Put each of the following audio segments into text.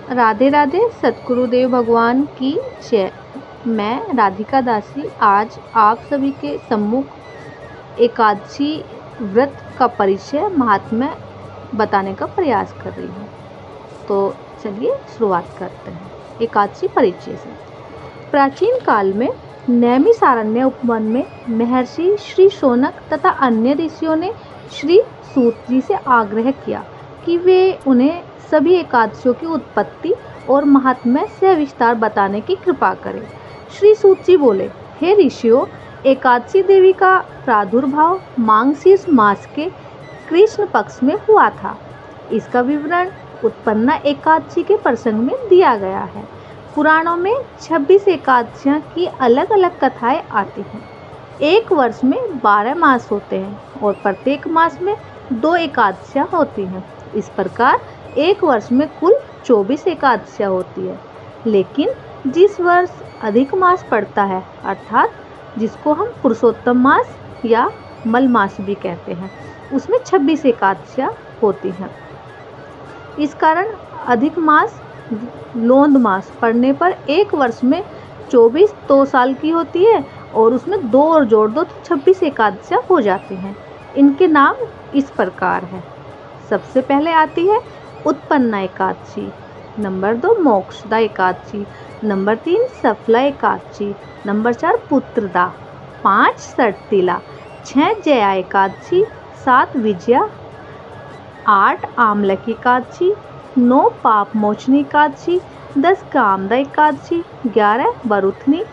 राधे राधे सतगुरुदेव भगवान की जय। मैं राधिका दासी आज आप सभी के सम्मुख एकादशी व्रत का परिचय महात्म्य बताने का प्रयास कर रही हूँ। तो चलिए शुरुआत करते हैं एकादशी परिचय से। प्राचीन काल में नैमिषारण्य उपवन में महर्षि श्री शौनक तथा अन्य ऋषियों ने श्री सूत जी से आग्रह किया कि वे उन्हें सभी एकादशियों की उत्पत्ति और महात्म्य से विस्तार बताने की कृपा करें। श्री सूत जी बोले, हे ऋषियों, एकादशी देवी का प्रादुर्भाव माघशीर्ष मास के कृष्ण पक्ष में हुआ था। इसका विवरण उत्पन्ना एकादशी के प्रसंग में दिया गया है। पुराणों में 26 एकादशियाँ की अलग अलग कथाएं आती हैं। एक वर्ष में 12 मास होते हैं और प्रत्येक मास में 2 एकादशियाँ होती हैं। इस प्रकार एक वर्ष में कुल 24 एकादशियाँ होती है। लेकिन जिस वर्ष अधिक मास पड़ता है, अर्थात जिसको हम पुरुषोत्तम मास या मल मास भी कहते हैं, उसमें 26 एकादशियाँ होती हैं। इस कारण अधिक मास लोंद मास पड़ने पर एक वर्ष में 24 2 साल की होती है और उसमें 2 और जोड़ दो तो 26 एकादशियाँ हो जाती हैं। इनके नाम इस प्रकार है। सबसे पहले आती है Utpanna Ekadashi, number 2 Mokshada Ekadashi, number 3 Saphala Ekadashi, number 4 Putrada, 5 Shattila, 6 Jaya Ekadashi, 7 Vijaya, 8 Amalaki Ekadashi, 9 पाप मोचनी एकादशी, 10 कामदा एकादशी, 11 बरुथनी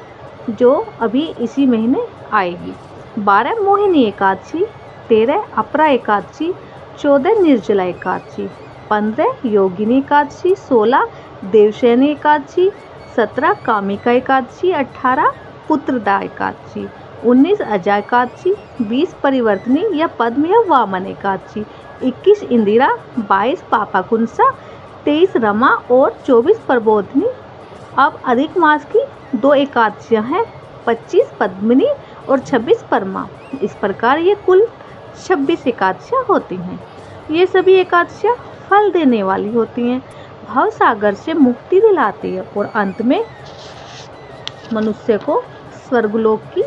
जो अभी इसी महीने आएगी, 12 मोहिनी एकादशी, 13 अपरा एकादशी, 14 निर्जला एकादशी, 15 योगिनी एकादशी, 16 देवशयनी एकादशी, 17 कामिका एकादशी, 18 पुत्रदा एकादशी, 19 अजा एकादशी, 20 परिवर्तनी या पद्म या वामन एकादशी, 21 इंदिरा, 22 पापाकुंसा, 23 रमा और 24 प्रबोधनी। अब अधिक मास की 2 एकादशियाँ हैं, 25 पद्मिनी और 26 परमा। इस प्रकार ये कुल 26 एकादशियाँ होती हैं। ये सभी एकादशियाँ फल देने वाली होती हैं, भव सागर से मुक्ति दिलाती है और अंत में मनुष्य को स्वर्गलोक की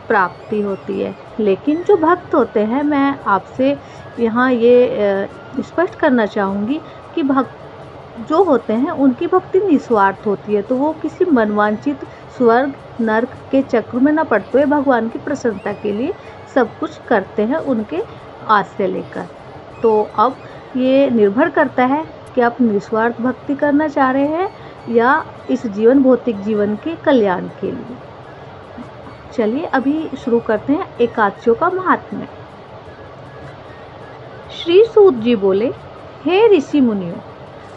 प्राप्ति होती है। लेकिन जो भक्त होते हैं, मैं आपसे यहाँ ये स्पष्ट करना चाहूँगी कि भक्त जो होते हैं उनकी भक्ति निस्वार्थ होती है, तो वो किसी मनवांचित स्वर्ग नर्क के चक्र में न पड़ते हुए भगवान की प्रसन्नता के लिए सब कुछ करते हैं उनके आश्रय लेकर। तो अब ये निर्भर करता है कि आप निस्वार्थ भक्ति करना चाह रहे हैं या इस जीवन भौतिक जीवन के कल्याण के लिए। चलिए अभी शुरू करते हैं एकादशियों का महात्म्य। श्री सूत जी बोले, हे ऋषि मुनियों,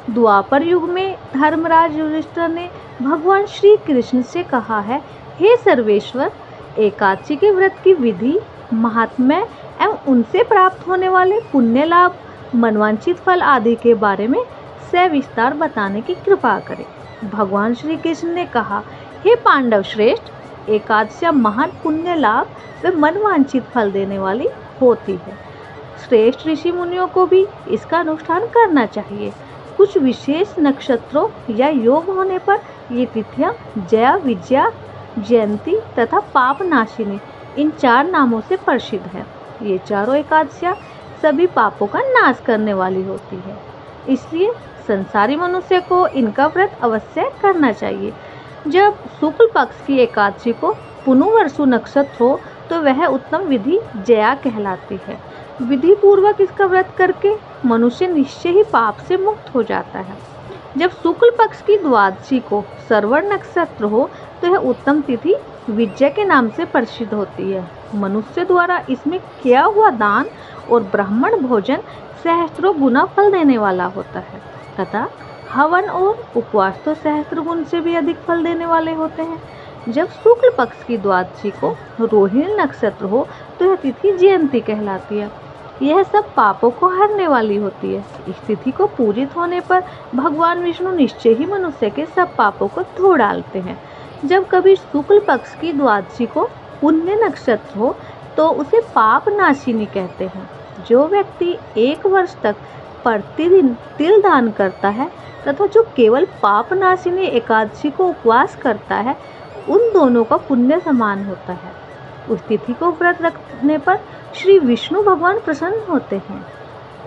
द्वापर युग में धर्मराज युधिष्ठिर ने भगवान श्री कृष्ण से कहा है, हे सर्वेश्वर, एकादशी के व्रत की विधि, महात्म्य एवं उनसे प्राप्त होने वाले पुण्य लाभ, मनवांचित फल आदि के बारे में सविस्तार बताने की कृपा करें। भगवान श्री कृष्ण ने कहा, हे पांडव श्रेष्ठ, एकादशियाँ महान पुण्य लाभ व मनवांचित फल देने वाली होती है। श्रेष्ठ ऋषि मुनियों को भी इसका अनुष्ठान करना चाहिए। कुछ विशेष नक्षत्रों या योग होने पर ये तिथियाँ जया, विजया, जयंती तथा पाप नाशिनी इन 4 नामों से प्रसिद्ध है। ये चारों एकादशियाँ सभी पापों का नाश करने वाली होती है, इसलिए संसारी मनुष्य को इनका व्रत अवश्य करना चाहिए। जब शुक्ल पक्ष की एकादशी को पुनर्वसु नक्षत्र हो तो वह उत्तम विधि जया कहलाती है। विधि पूर्वक इसका व्रत करके मनुष्य निश्चय ही पाप से मुक्त हो जाता है। जब शुक्ल पक्ष की द्वादशी को श्रवण नक्षत्र हो तो यह उत्तम तिथि विजय के नाम से प्रसिद्ध होती है। मनुष्य द्वारा इसमें किया हुआ दान और ब्राह्मण भोजन सहस्त्रों गुना फल देने वाला होता है तथा हवन और उपवास तो सहस्त्र गुण से भी अधिक फल देने वाले होते हैं। जब शुक्ल पक्ष की द्वादशी को रोहिणी नक्षत्र हो तो यह तिथि जयंती कहलाती है। यह सब पापों को हरने वाली होती है। इस तिथि को पूजित होने पर भगवान विष्णु निश्चय ही मनुष्य के सब पापों को धो डालते हैं। जब कभी शुक्ल पक्ष की द्वादशी को पुण्य नक्षत्र हो तो उसे पाप नाशिनी कहते हैं। जो व्यक्ति 1 वर्ष तक प्रतिदिन तिल दान करता है तथा जो केवल पाप नाशिनी एकादशी को उपवास करता है, उन दोनों का पुण्य समान होता है। उस तिथि को व्रत रखने पर श्री विष्णु भगवान प्रसन्न होते हैं।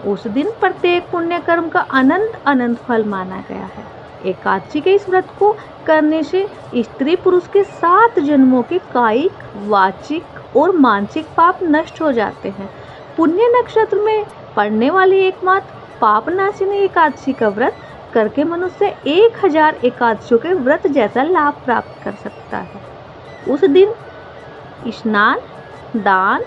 उस दिन प्रत्येक पुण्य कर्म का अनंत अनंत फल माना गया है। एकादशी के इस व्रत को करने से स्त्री पुरुष के 7 जन्मों के कायिक, वाचिक और मानसिक पाप नष्ट हो जाते हैं। पुण्य नक्षत्र में पड़ने वाली एकमात्र पाप नाशिनी एकादशी का व्रत करके मनुष्य 1000 एकादशियों के व्रत जैसा लाभ प्राप्त कर सकता है। उस दिन स्नान, दान,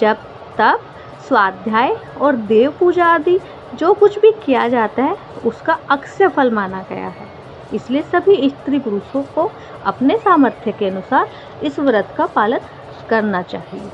जप, तप, स्वाध्याय और देव पूजा आदि जो कुछ भी किया जाता है उसका अक्षय फल माना गया है। इसलिए सभी स्त्री पुरुषों को अपने सामर्थ्य के अनुसार इस व्रत का पालन करना चाहिए।